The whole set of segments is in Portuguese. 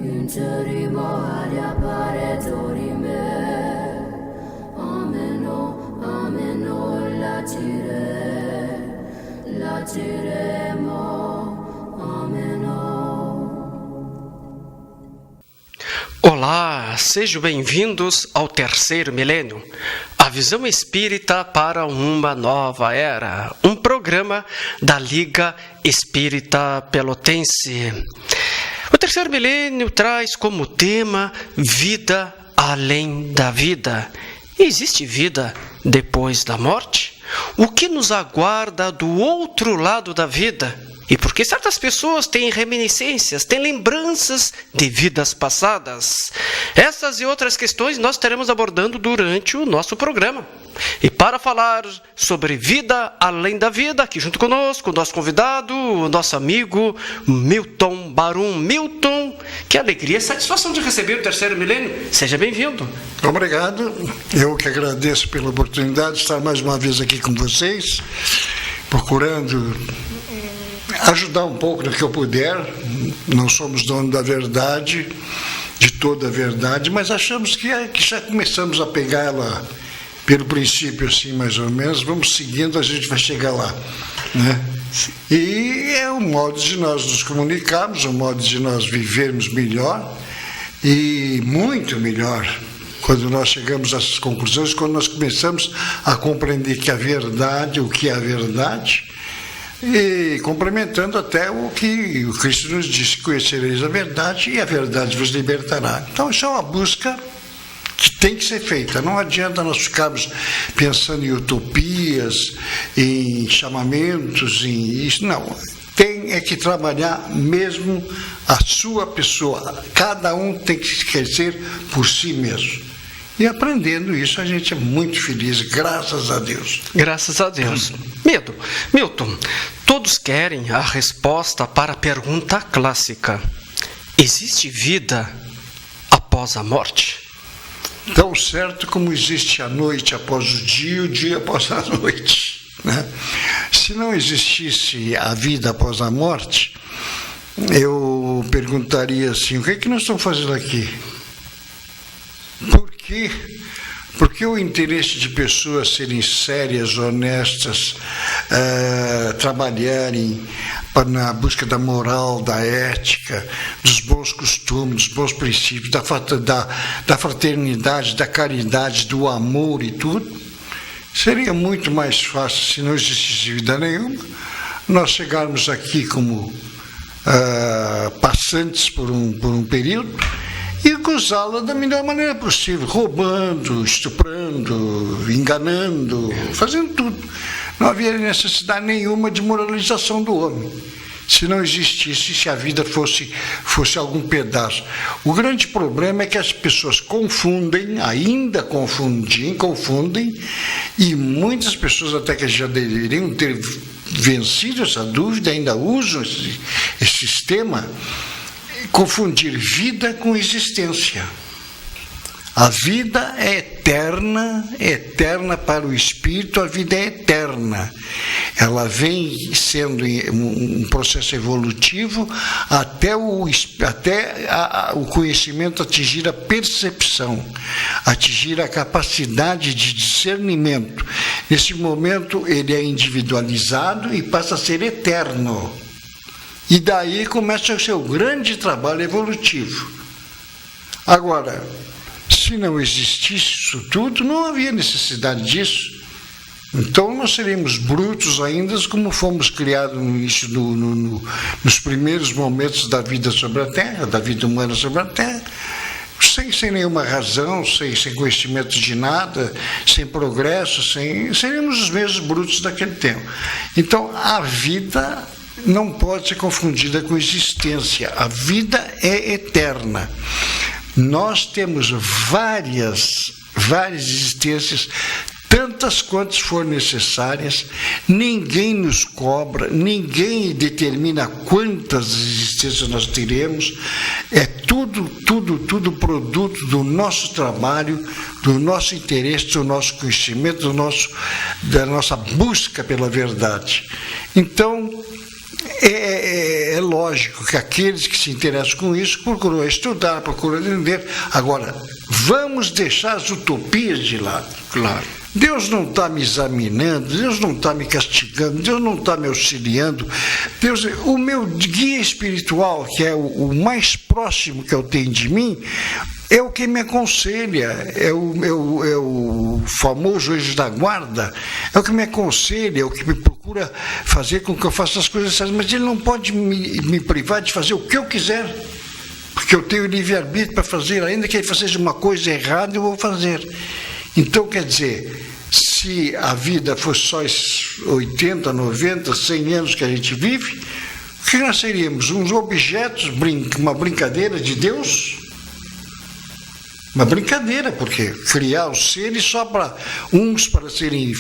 Interimo ad apparitorime, ameno, ameno, latiremo, ameno. Olá, sejam bem-vindos ao terceiro milênio, a visão espírita para uma nova era, um programa da Liga Espírita Pelotense. O terceiro milênio traz como tema vida além da vida. Existe vida depois da morte? O que nos aguarda do outro lado da vida? E por que certas pessoas têm reminiscências, têm lembranças de vidas passadas? Essas e outras questões nós estaremos abordando durante o nosso programa. E para falar sobre vida além da vida, aqui junto conosco, o nosso convidado, o nosso amigo Milton Barum. Milton, que alegria e satisfação de receber o terceiro milênio. Seja bem-vindo. Obrigado. Eu que agradeço pela oportunidade de estar mais uma vez aqui com vocês, procurando ajudar um pouco no que eu puder. Não somos donos da verdade, de toda a verdade, mas achamos que já começamos a pegar ela pelo princípio, assim, mais ou menos. Vamos seguindo, a gente vai chegar lá, né? E é um modo de nós nos comunicarmos, um modo de nós vivermos melhor e muito melhor quando nós chegamos a essas conclusões, quando nós começamos a compreender que a verdade, o que é a verdade, e complementando até o que o Cristo nos disse: conhecereis a verdade e a verdade vos libertará. Então isso é uma busca que tem que ser feita. Não adianta nós ficarmos pensando em utopias, em chamamentos, em isso. Não. Tem que trabalhar mesmo a sua pessoa. Cada um tem que crescer por si mesmo. E aprendendo isso, a gente é muito feliz, graças a Deus. Graças a Deus. Milton, todos querem a resposta para a pergunta clássica: existe vida após a morte? Tão certo como existe a noite após o dia após a noite, né? Se não existisse a vida após a morte, eu perguntaria assim: o que é que nós estamos fazendo aqui? Por quê? Porque o interesse de pessoas serem sérias, honestas, trabalharem na busca da moral, da ética, dos bons costumes, dos bons princípios, da fraternidade, da caridade, do amor e tudo, seria muito mais fácil, se não existisse vida nenhuma, nós chegarmos aqui como passantes por um período e gozá-la da melhor maneira possível, roubando, estuprando, enganando, fazendo tudo. Não havia necessidade nenhuma de moralização do homem, se não existisse, se a vida fosse algum pedaço. O grande problema é que as pessoas ainda confundem, e muitas pessoas até que já deveriam ter vencido essa dúvida, ainda usam esse sistema, confundir vida com existência. A vida é eterna para o espírito, a vida é eterna. Ela vem sendo um processo evolutivo até o conhecimento atingir a percepção, atingir a capacidade de discernimento. Nesse momento ele é individualizado e passa a ser eterno. E daí começa o seu grande trabalho evolutivo. Agora, se não existisse isso tudo, não havia necessidade disso. Então nós seríamos brutos ainda, como fomos criados nos primeiros momentos da vida sobre a Terra, da vida humana sobre a Terra, sem nenhuma razão, sem conhecimento de nada, sem progresso, seríamos os mesmos brutos daquele tempo. Então a vida não pode ser confundida com existência. A vida é eterna. Nós temos várias existências, tantas quantas forem necessárias. Ninguém nos cobra, ninguém determina quantas existências nós teremos. É tudo produto do nosso trabalho, do nosso interesse, do nosso conhecimento, da nossa busca pela verdade. Então, é lógico lógico que aqueles que se interessam com isso procuram estudar, procuram entender. Agora, vamos deixar as utopias de lado. Claro. Deus não está me examinando, Deus não está me castigando, Deus não está me auxiliando. Deus, o meu guia espiritual, que é o mais próximo que eu tenho de mim, é o que me aconselha, é o famoso anjo da guarda, é o que me aconselha, é o que me procura fazer com que eu faça as coisas certas, mas ele não pode me privar de fazer o que eu quiser, porque eu tenho livre-arbítrio para fazer, ainda que ele seja uma coisa errada, eu vou fazer. Então, quer dizer, se a vida fosse só 80, 90, 100 anos que a gente vive, o que nós seríamos? Uns objetos, uma brincadeira de Deus? Uma brincadeira, porque criar os seres só para uns para terem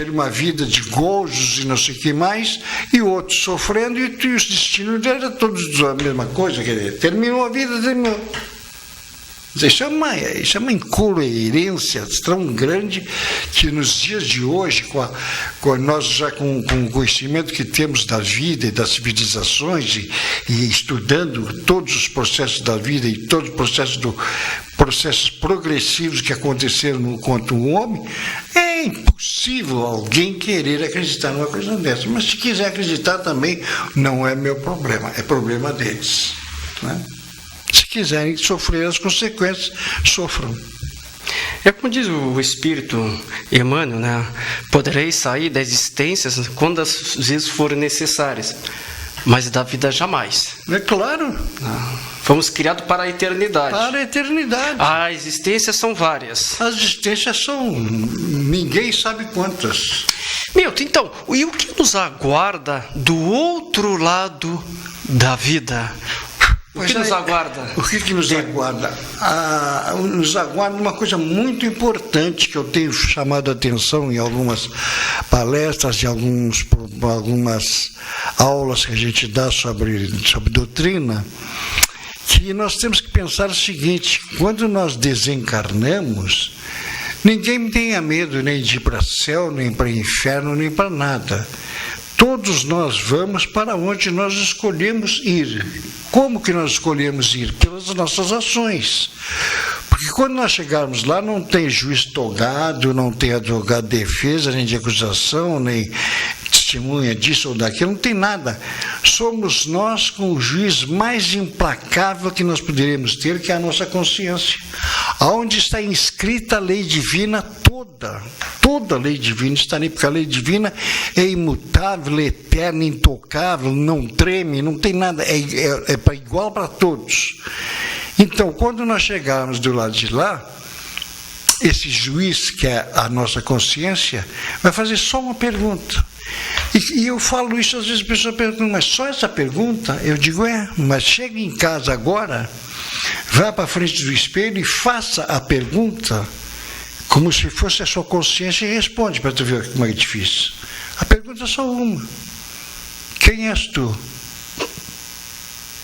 uma vida de gozos e não sei o que mais, e outros sofrendo, e os destinos deles eram todos a mesma coisa, quer dizer, terminou a vida, terminou. Isso é uma incoerência tão grande que nos dias de hoje, nós já com o conhecimento que temos da vida e das civilizações e estudando todos os processos da vida e todos os processos progressivos que aconteceram contra o homem, é impossível alguém querer acreditar numa coisa dessa. Mas se quiser acreditar também, não é meu problema, é problema deles, né? Se quiserem sofrer as consequências, sofram. É como diz o Espírito Emmanuel, né? Podereis sair da existência quantas vezes forem necessárias, mas da vida jamais. É claro. Fomos criados para a eternidade. Para a eternidade. As existências são várias. As existências são... ninguém sabe quantas. Milton, então, e o que nos aguarda do outro lado da vida? O que nos aguarda? O que nos aguarda? Nos aguarda uma coisa muito importante que eu tenho chamado a atenção em algumas palestras e algumas aulas que a gente dá sobre doutrina, que nós temos que pensar o seguinte: quando nós desencarnamos, ninguém tenha medo nem de ir para o céu, nem para o inferno, nem para nada. Todos nós vamos para onde nós escolhemos ir. Como que nós escolhemos ir? Pelas nossas ações. Porque quando nós chegarmos lá, não tem juiz togado, não tem advogado de defesa, nem de acusação, nem testemunha disso ou daquilo, não tem nada. Somos nós com o juiz mais implacável que nós poderíamos ter, que é a nossa consciência. Aonde está inscrita a lei divina toda. Toda a lei divina está ali, porque a lei divina é imutável, é eterna, intocável, não treme, não tem nada, é igual para todos. Então, quando nós chegarmos do lado de lá, esse juiz, que é a nossa consciência, vai fazer só uma pergunta. E eu falo isso, às vezes a pessoa pergunta, mas só essa pergunta? Eu digo, mas chega em casa agora, vá para frente do espelho e faça a pergunta como se fosse a sua consciência e responde, para tu ver como é difícil. A pergunta é só uma: quem és tu?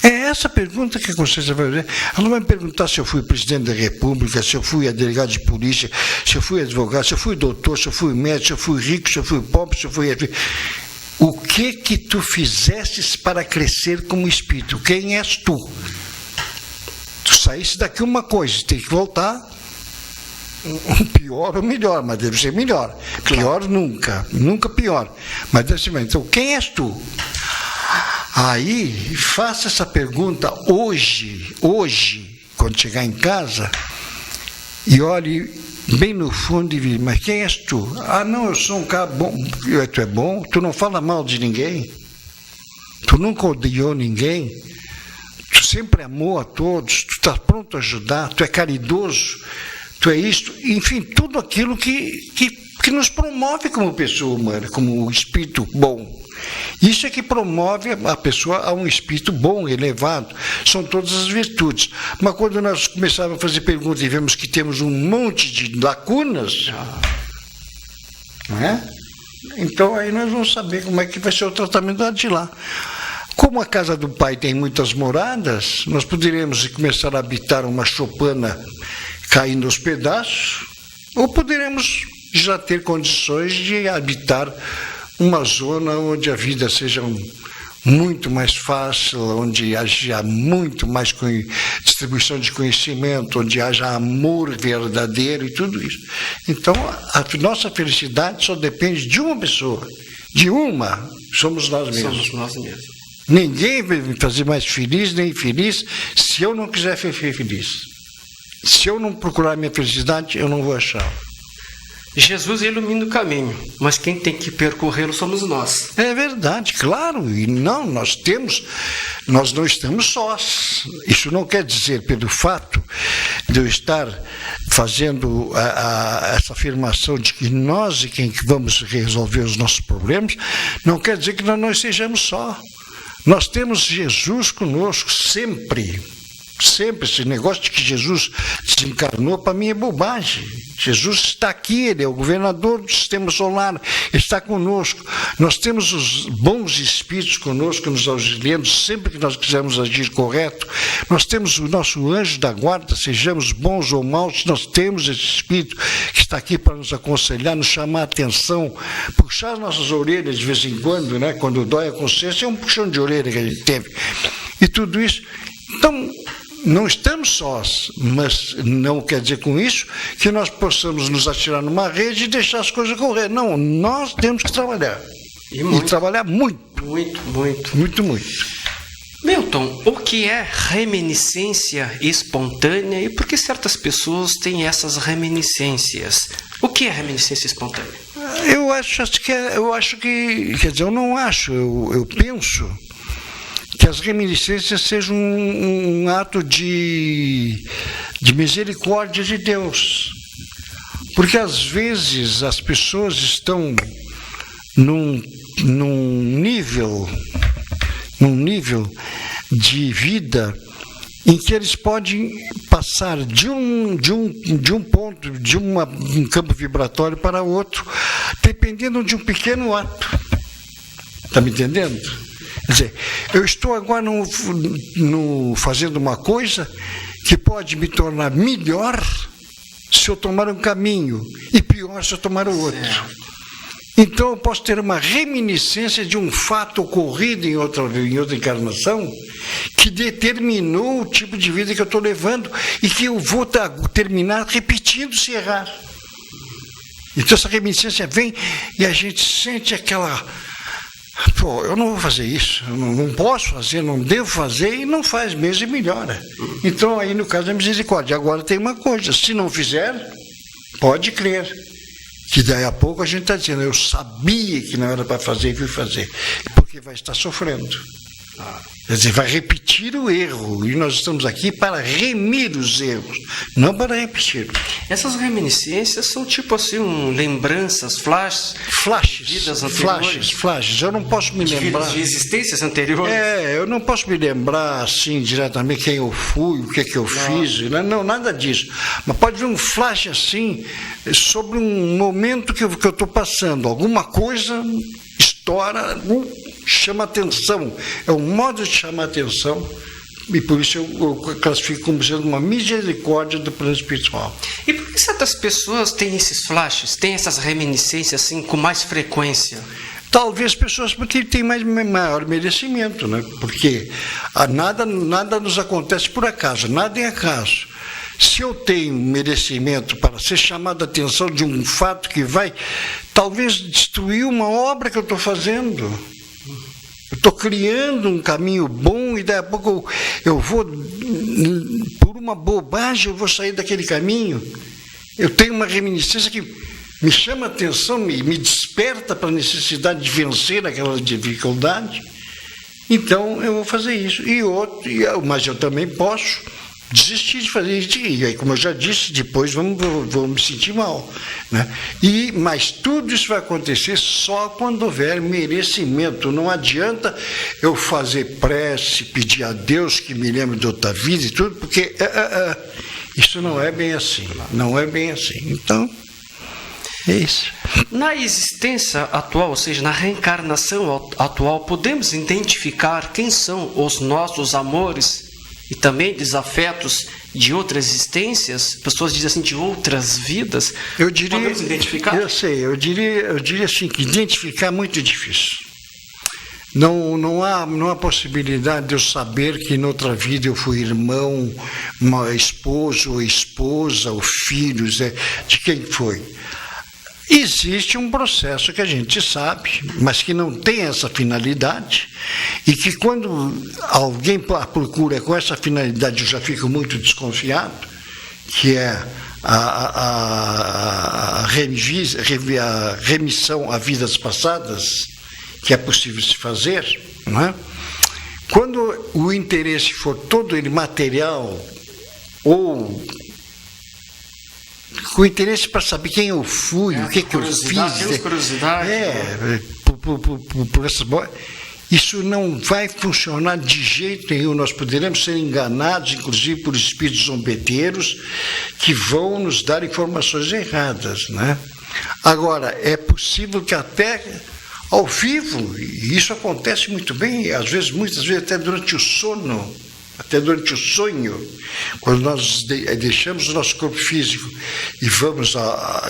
É essa pergunta que a consciência vai fazer. Ela não vai me perguntar se eu fui presidente da República, se eu fui delegado de polícia, se eu fui advogado, se eu fui doutor, se eu fui médico, se eu fui rico, se eu fui pobre, se eu fui... O que tu fizestes para crescer como espírito? Quem és tu? Tu saísse daqui uma coisa, tem que voltar pior ou melhor, mas deve ser melhor. Pior nunca, nunca pior. Mas deve ser melhor. Então, quem és tu? Aí, faça essa pergunta hoje, quando chegar em casa, e olhe bem no fundo e diz, mas quem és tu? Ah, não, eu sou um cara bom. Tu é bom? Tu não fala mal de ninguém? Tu nunca odiou ninguém? Tu sempre amou a todos? Tu está pronto a ajudar? Tu é caridoso? Tu é isto? Enfim, tudo aquilo que nos promove como pessoa humana, como um espírito bom. Isso é que promove a pessoa a um espírito bom, elevado. São todas as virtudes. Mas quando nós começamos a fazer perguntas e vemos que temos um monte de lacunas, não é? Então aí nós vamos saber como é que vai ser o tratamento de lá. Como a casa do Pai tem muitas moradas, nós poderemos começar a habitar uma choupana caindo aos pedaços, ou poderemos já ter condições de habitar uma zona onde a vida seja muito mais fácil, onde haja muito mais distribuição de conhecimento, onde haja amor verdadeiro e tudo isso. Então, a nossa felicidade só depende de uma pessoa. De uma, somos nós mesmos. Somos nós mesmos. Ninguém vai me fazer mais feliz nem infeliz se eu não quiser ser feliz. Se eu não procurar minha felicidade, eu não vou achar. Jesus ilumina o caminho, mas quem tem que percorrê-lo somos nós. É verdade, claro. E não, nós não estamos sós. Isso não quer dizer, pelo fato de eu estar fazendo essa afirmação de que nós é quem vamos resolver os nossos problemas, não quer dizer que nós não estejamos só. Nós temos Jesus conosco sempre. Sempre. Esse negócio de que Jesus desencarnou, para mim, é bobagem. Jesus está aqui, ele é o governador do sistema solar, ele está conosco. Nós temos os bons espíritos conosco, nos auxiliando sempre que nós quisermos agir correto. Nós temos o nosso anjo da guarda, sejamos bons ou maus, nós temos esse espírito que está aqui para nos aconselhar, nos chamar a atenção, puxar as nossas orelhas de vez em quando, né? Quando dói a consciência, é um puxão de orelha que a gente teve. E tudo isso. Então, não estamos sós, mas não quer dizer com isso que nós possamos nos atirar numa rede e deixar as coisas correr. Não, nós temos que trabalhar. E trabalhar muito. Muito. Milton, o que é reminiscência espontânea e por que certas pessoas têm essas reminiscências? O que é reminiscência espontânea? Eu penso que as reminiscências sejam um ato de misericórdia de Deus. Porque às vezes as pessoas estão num nível de vida em que eles podem passar de um ponto, um campo vibratório para outro, dependendo de um pequeno ato. Está me entendendo? Quer dizer, eu estou agora fazendo uma coisa que pode me tornar melhor se eu tomar um caminho e pior se eu tomar o outro. Então eu posso ter uma reminiscência de um fato ocorrido em outra encarnação que determinou o tipo de vida que eu estou levando e que eu vou terminar repetindo se errar. Então essa reminiscência vem e a gente sente aquela... Pô, eu não vou fazer isso, eu não posso fazer, não devo fazer, e não faz mesmo e melhora. Então, aí no caso da misericórdia. Agora tem uma coisa, se não fizer, pode crer, que daí a pouco a gente está dizendo, eu sabia que não era para fazer e fui fazer, porque vai estar sofrendo. Quer dizer, vai repetir o erro, e nós estamos aqui para remir os erros, não para repetir. Essas reminiscências são tipo assim, lembranças, flashes, vidas anteriores. Flashes. Eu não posso me lembrar. De existências anteriores. Eu não posso me lembrar assim diretamente quem eu fui, o que eu fiz. Não, nada disso. Mas pode vir um flash assim sobre um momento que eu estou passando. Alguma coisa estoura, chama atenção. É um modo de chamar atenção. E por isso eu classifico como sendo uma misericórdia do plano espiritual. E por que certas pessoas têm esses flashes, têm essas reminiscências assim com mais frequência? Talvez pessoas porque têm maior merecimento, né? Porque nada nos acontece por acaso, nada é acaso. Se eu tenho merecimento para ser chamado a atenção de um fato que vai talvez destruir uma obra que eu estou fazendo, eu estou criando um caminho bom e daí a pouco eu vou, por uma bobagem, eu vou sair daquele caminho. Eu tenho uma reminiscência que me chama a atenção, me desperta para a necessidade de vencer aquela dificuldade. Então eu vou fazer isso. Mas eu também posso desistir de fazer isso. E aí, como eu já disse, depois vou me sentir mal, né? Mas tudo isso vai acontecer só quando houver merecimento. Não adianta eu fazer prece, pedir a Deus que me lembre de outra vida e tudo, porque isso não é bem assim. Não é bem assim. Então, é isso. Na existência atual, ou seja, na reencarnação atual, podemos identificar quem são os nossos amores e também desafetos de outras existências? Pessoas dizem assim, de outras vidas. Eu diria, podemos identificar? Eu diria assim, que identificar é muito difícil. Não há possibilidade de eu saber que em outra vida eu fui irmão, esposo ou esposa, ou filhos, de quem foi. Existe um processo que a gente sabe, mas que não tem essa finalidade, e que quando alguém procura com essa finalidade, eu já fico muito desconfiado, que é a remissão a vidas passadas, que é possível se fazer, não é? Quando o interesse for todo ele material, ou com interesse para saber quem eu fui, o que eu fiz, por essas, isso não vai funcionar de jeito nenhum. Nós poderemos ser enganados, inclusive por espíritos zombeteiros, que vão nos dar informações erradas, né? Agora, é possível que até ao vivo, e isso acontece muito bem, às vezes, muitas vezes até durante o sono, até durante o sonho, quando nós deixamos o nosso corpo físico e vamos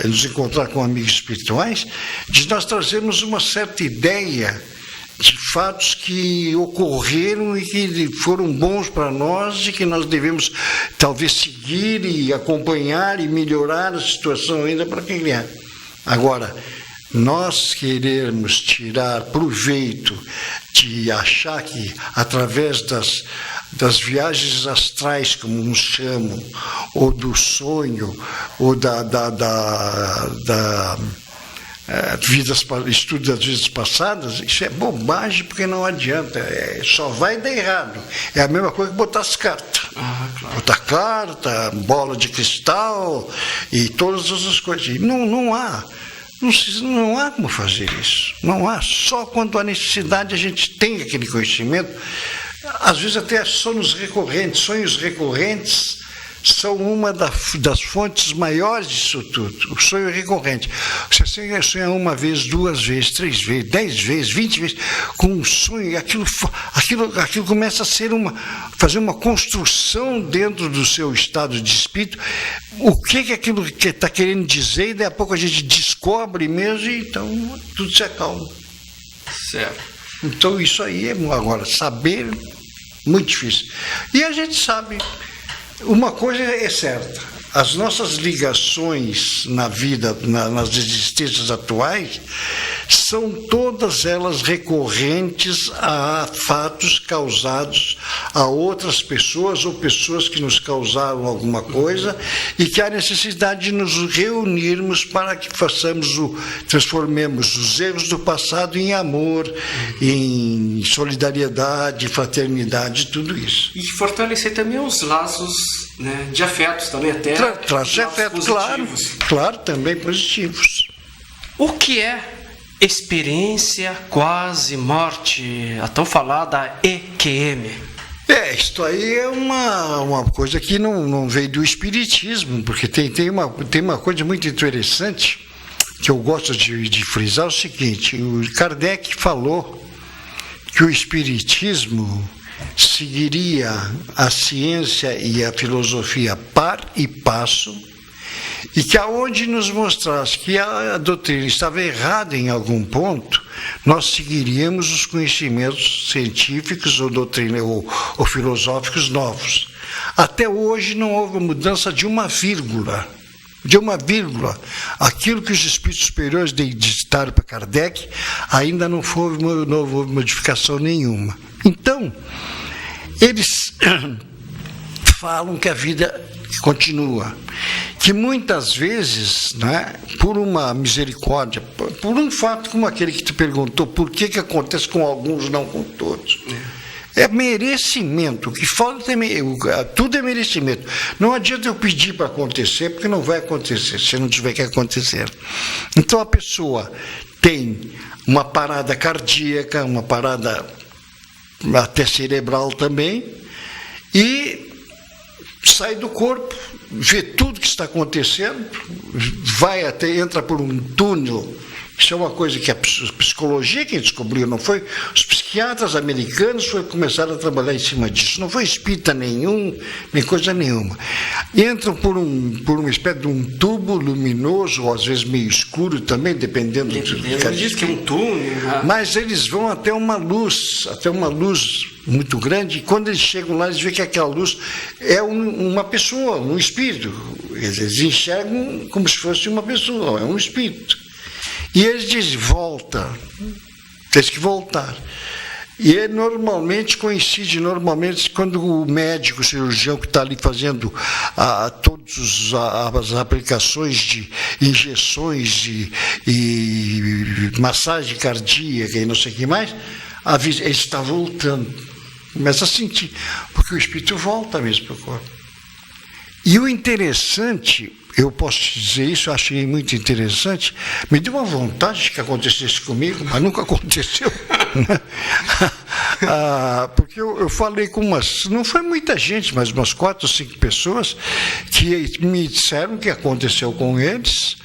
nos encontrar com amigos espirituais, de nós trazermos uma certa ideia de fatos que ocorreram e que foram bons para nós e que nós devemos talvez seguir e acompanhar e melhorar a situação ainda para quem vier. Agora, nós queremos tirar proveito de achar que através das viagens astrais, como nos chamam, ou do sonho, ou estudo das vidas passadas, isso é bobagem, porque não adianta, só vai dar errado. É a mesma coisa que botar as cartas. Claro. Botar carta, bola de cristal e todas essas coisas. Não há como fazer isso. Não há. Só quando há necessidade a gente tem aquele conhecimento. Às vezes até sonhos recorrentes são uma das fontes maiores disso tudo. O sonho recorrente. Você sonha uma vez, 2 vezes, 3 vezes, 10 vezes, 20 vezes, com um sonho, e aquilo começa a fazer uma construção dentro do seu estado de espírito. O que aquilo que está querendo dizer, e daí a pouco a gente descobre mesmo, e então tudo se acalma. Certo. Então isso aí agora, saber, muito difícil. E a gente sabe. Uma coisa é certa, as nossas ligações na vida, nas existências atuais, são todas elas recorrentes a fatos causados a outras pessoas ou pessoas que nos causaram alguma coisa e que há necessidade de nos reunirmos para que transformemos os erros do passado em amor, em solidariedade, fraternidade, tudo isso. E fortalecer também os laços, né, de afetos também, até laços de afetos, claro, também positivos. O que é experiência quase morte, a tão falada EQM? Isto aí é uma coisa que não veio do espiritismo, porque tem uma coisa muito interessante que eu gosto de frisar, o seguinte: o Kardec falou que o espiritismo seguiria a ciência e a filosofia par e passo, e que aonde nos mostrasse que a doutrina estava errada em algum ponto, nós seguiríamos os conhecimentos científicos ou filosóficos novos. Até hoje não houve mudança de uma vírgula. Aquilo que os espíritos superiores ditaram para Kardec, ainda não houve modificação nenhuma. Então, eles falam que a vida continua, que muitas vezes, né, por uma misericórdia, por um fato como aquele que tu perguntou, por que acontece com alguns, não com todos? É merecimento. O que falta tudo é merecimento. Não adianta eu pedir para acontecer, porque não vai acontecer, se não tiver que acontecer. Então a pessoa tem uma parada cardíaca, uma parada até cerebral também, e sai do corpo, vê tudo que está acontecendo, entra por um túnel Isso é uma coisa que a psicologia que descobriu, não foi? Os psiquiatras americanos começaram a trabalhar em cima disso. Não foi espírita nenhum, nem coisa nenhuma. Entram por uma espécie de um tubo luminoso, ou às vezes meio escuro também, dependendo do Ele diz que é um túnel. Né? Mas eles vão até uma luz muito grande, e quando eles chegam lá, eles veem que aquela luz é uma pessoa, um espírito. Eles enxergam como se fosse uma pessoa, é um espírito. E eles dizem, volta, tem que voltar. E normalmente coincide, quando o médico, o cirurgião que está ali fazendo todas as aplicações de injeções e massagem cardíaca e não sei o que mais, ele está voltando. Começa a sentir, porque o espírito volta mesmo para o corpo. E o interessante, eu posso te dizer isso, eu achei muito interessante, me deu uma vontade de que acontecesse comigo, mas nunca aconteceu. Porque eu falei com não foi muita gente, mas umas 4 ou 5 pessoas que me disseram que aconteceu com eles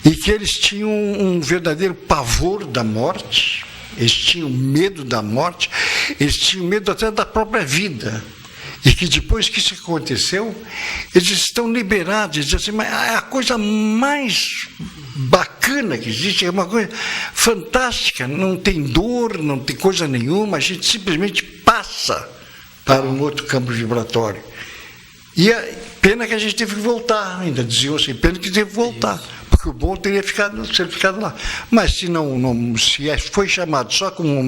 e que eles tinham um verdadeiro pavor da morte, eles tinham medo da morte, eles tinham medo até da própria vida. E que depois que isso aconteceu, eles estão liberados, eles dizem assim, mas é a coisa mais bacana que existe, é uma coisa fantástica, não tem dor, não tem coisa nenhuma, a gente simplesmente passa para um outro campo vibratório. E a pena que a gente teve que voltar, ainda diziam assim, pena que teve que voltar. Porque o bom teria ser ficado lá. Mas se foi chamado só como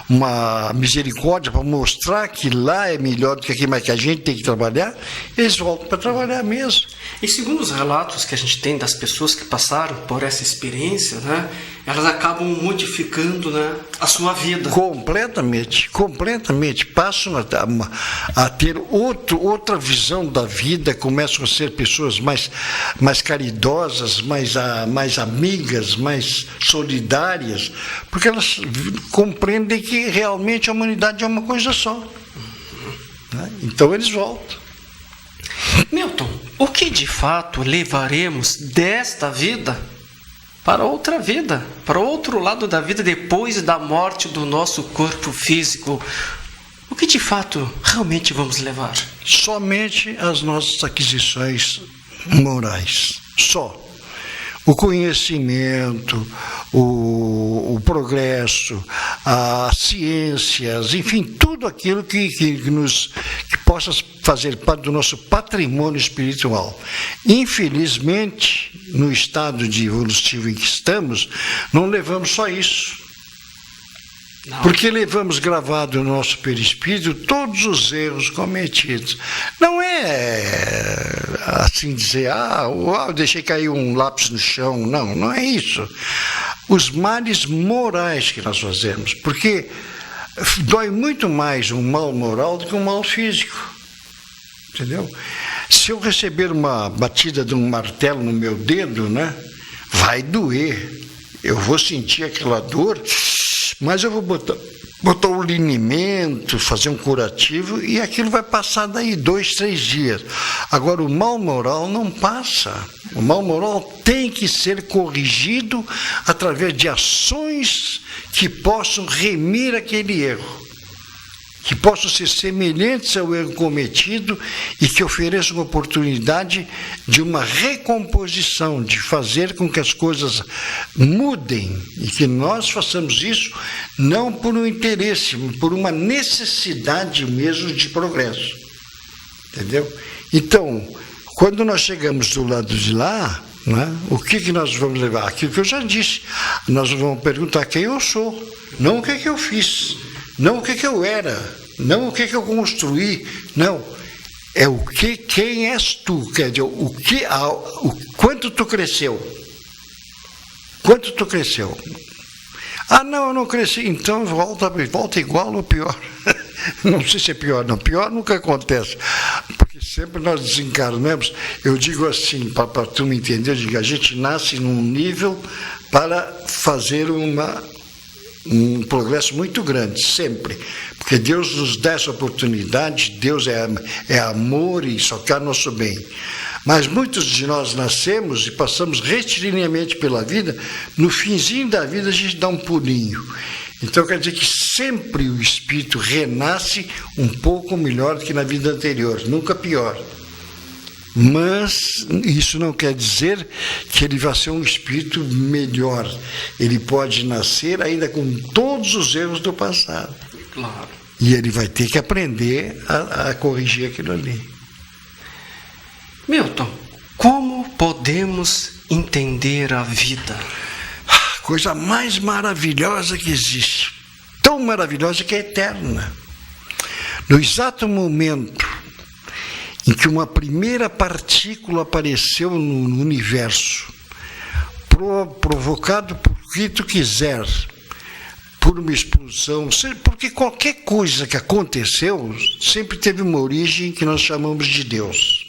uma misericórdia para mostrar que lá é melhor do que aqui, mas que a gente tem que trabalhar, eles voltam para trabalhar mesmo. E segundo os relatos que a gente tem das pessoas que passaram por essa experiência, né, elas acabam modificando, né, a sua vida. Completamente. Passam a ter outra visão da vida, começam a ser pessoas mais caridosas, mais amigas, mais solidárias, porque elas compreendem que realmente a humanidade é uma coisa só. Né? Então eles voltam. Milton, o que de fato levaremos desta vida para outra vida, para outro lado da vida depois da morte do nosso corpo físico? O que de fato realmente vamos levar? Somente as nossas aquisições morais. Só. O conhecimento, o progresso, as ciências, enfim, tudo aquilo que possa fazer parte do nosso patrimônio espiritual. Infelizmente, no estado de evolutivo em que estamos, não levamos só isso. Não. Porque levamos gravado no nosso perispírito todos os erros cometidos. Não é assim dizer, eu deixei cair um lápis no chão. Não é isso. Os males morais que nós fazemos. Porque dói muito mais um mal moral do que um mal físico. Entendeu? Se eu receber uma batida de um martelo no meu dedo, né, vai doer. Eu vou sentir aquela dor, mas eu vou botar um linimento, fazer um curativo, e aquilo vai passar daí 2, 3 dias. Agora, o mal moral não passa. O mal moral tem que ser corrigido através de ações que possam remir aquele erro, que possam ser semelhantes ao erro cometido e que ofereçam uma oportunidade de uma recomposição, de fazer com que as coisas mudem e que nós façamos isso não por um interesse, mas por uma necessidade mesmo de progresso. Entendeu? Então, quando nós chegamos do lado de lá, né, o que nós vamos levar? Aquilo que eu já disse. Nós vamos perguntar quem eu sou, não o que eu fiz. Não o que eu era, não o que eu construí, não. É quem és tu, quer dizer, quanto tu cresceu. Quanto tu cresceu. Não, eu não cresci, então volta igual ou pior. Não sei se é pior, não. Pior nunca acontece. Porque sempre nós desencarnamos, eu digo assim, para tu me entender, eu digo, a gente nasce num nível para fazer uma um progresso muito grande, sempre. Porque Deus nos dá essa oportunidade, Deus é amor e só quer nosso bem. Mas muitos de nós nascemos e passamos retilineamente pela vida, no finzinho da vida a gente dá um pulinho. Então quer dizer que sempre o espírito renasce um pouco melhor do que na vida anterior, nunca pior. Mas isso não quer dizer que ele vai ser um espírito melhor. Ele pode nascer ainda com todos os erros do passado. Claro. E ele vai ter que aprender a corrigir aquilo ali. Milton, como podemos entender a vida? Coisa mais maravilhosa que existe. Tão maravilhosa que é eterna. No exato momento em que uma primeira partícula apareceu no universo, provocado por que tu quiser, por uma explosão, porque qualquer coisa que aconteceu sempre teve uma origem que nós chamamos de Deus.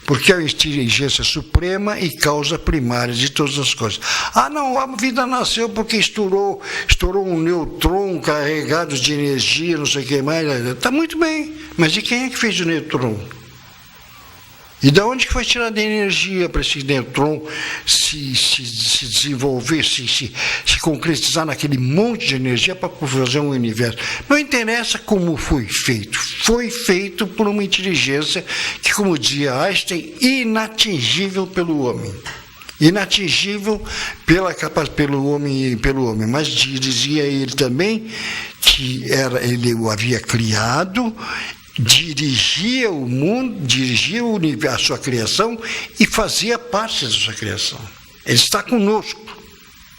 Porque é a inteligência suprema e causa primária de todas as coisas. Não, a vida nasceu porque estourou um nêutron carregado de energia, não sei o que mais. Está muito bem, mas de quem é que fez o nêutron? E de onde que foi tirada a energia para esse nêutron se desenvolver, se concretizar naquele monte de energia para fazer um universo? Não interessa como foi feito. Foi feito por uma inteligência que, como dizia Einstein, inatingível pelo homem. Inatingível pelo homem. Mas dizia ele também que ele o havia criado, dirigia o mundo, dirigia o universo, a sua criação e fazia parte da sua criação. Ele está conosco.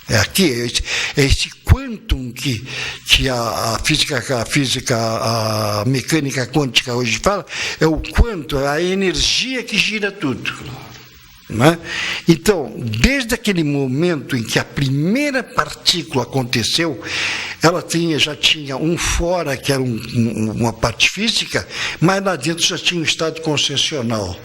É aqui, é esse quantum que a mecânica quântica hoje fala, é o quantum, é a energia que gira tudo. Não é? Então, desde aquele momento em que a primeira partícula aconteceu, ela já tinha um fora, que era uma parte física, mas lá dentro já tinha um estado consciencial.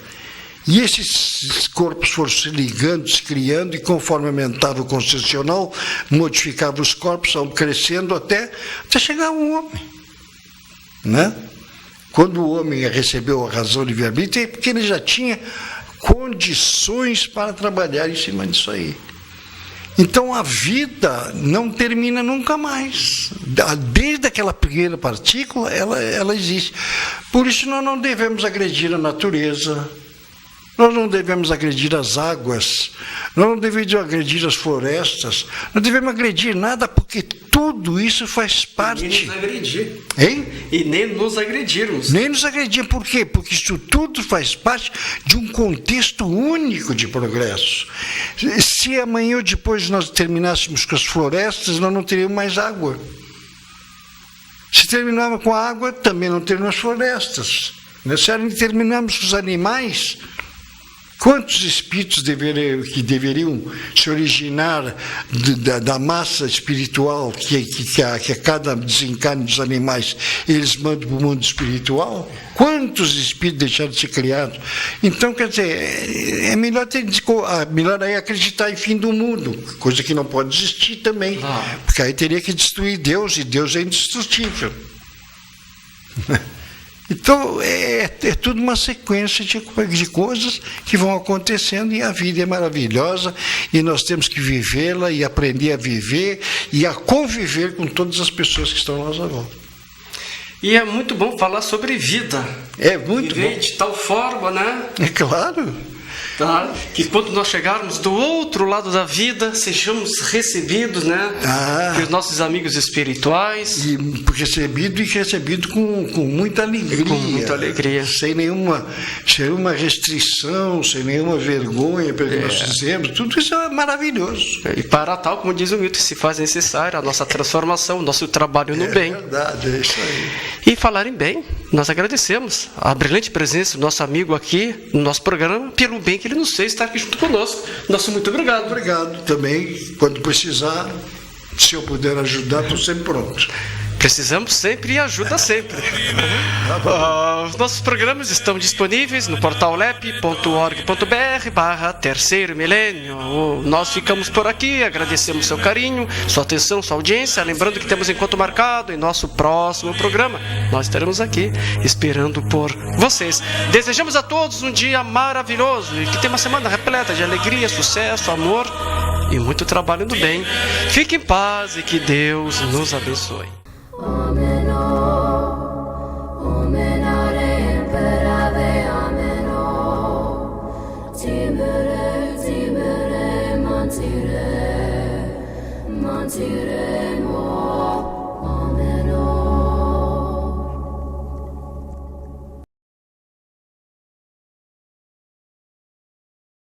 E esses corpos foram se ligando, se criando, e conforme aumentava o consciencial, modificava os corpos, iam crescendo até chegar ao homem. Né? Quando o homem recebeu a razão livre-arbítrio, é porque ele já tinha condições para trabalhar em cima disso aí. Então a vida não termina nunca mais. Desde aquela primeira partícula, ela existe. Por isso nós não devemos agredir a natureza, nós não devemos agredir as águas, nós não devemos agredir as florestas, não devemos agredir nada, porque tudo isso faz parte. E nem nos agredir. Hein? E nem nos agredirmos. Nem nos agredir. Por quê? Porque isso tudo faz parte de um contexto único de progresso. Se amanhã ou depois nós terminássemos com as florestas, nós não teríamos mais água. Se terminarmos com a água, também não teríamos as florestas. Se terminarmos com os animais, quantos espíritos que deveriam se originar da massa espiritual que a cada desencarne dos animais eles mandam para o mundo espiritual? Quantos espíritos deixaram de ser criados? Então, quer dizer, é melhor aí acreditar em fim do mundo, coisa que não pode existir também, porque aí teria que destruir Deus, e Deus é indestrutível. Então, é tudo uma sequência de coisas que vão acontecendo, e a vida é maravilhosa, e nós temos que vivê-la e aprender a viver e a conviver com todas as pessoas que estão à nossa volta. E é muito bom falar sobre vida. É muito viver bom. De tal forma, né? É claro. Tá? Que quando nós chegarmos do outro lado da vida, sejamos recebidos, né? Pelos nossos amigos espirituais. E recebido com muita alegria. Com muita alegria. Sem nenhuma restrição, sem nenhuma vergonha, pelo que nós fizemos. Tudo isso é maravilhoso. E para tal, como diz o Milton, se faz necessário a nossa transformação, o nosso trabalho no bem. É verdade, é isso aí. E falar em bem, nós agradecemos a brilhante presença do nosso amigo aqui no nosso programa, pelo bem que ele nos fez estar aqui junto conosco. Nosso muito obrigado. Obrigado também. Quando precisar, se eu puder ajudar, estou sempre pronto. Precisamos sempre e ajuda sempre. Os nossos programas estão disponíveis no portal lep.org.br/terceiro milênio. Nós ficamos por aqui, agradecemos seu carinho, sua atenção, sua audiência. Lembrando que temos encontro marcado em nosso próximo programa. Nós estaremos aqui esperando por vocês. Desejamos a todos um dia maravilhoso e que tenha uma semana repleta de alegria, sucesso, amor e muito trabalho no bem. Fique em paz e que Deus nos abençoe. Tire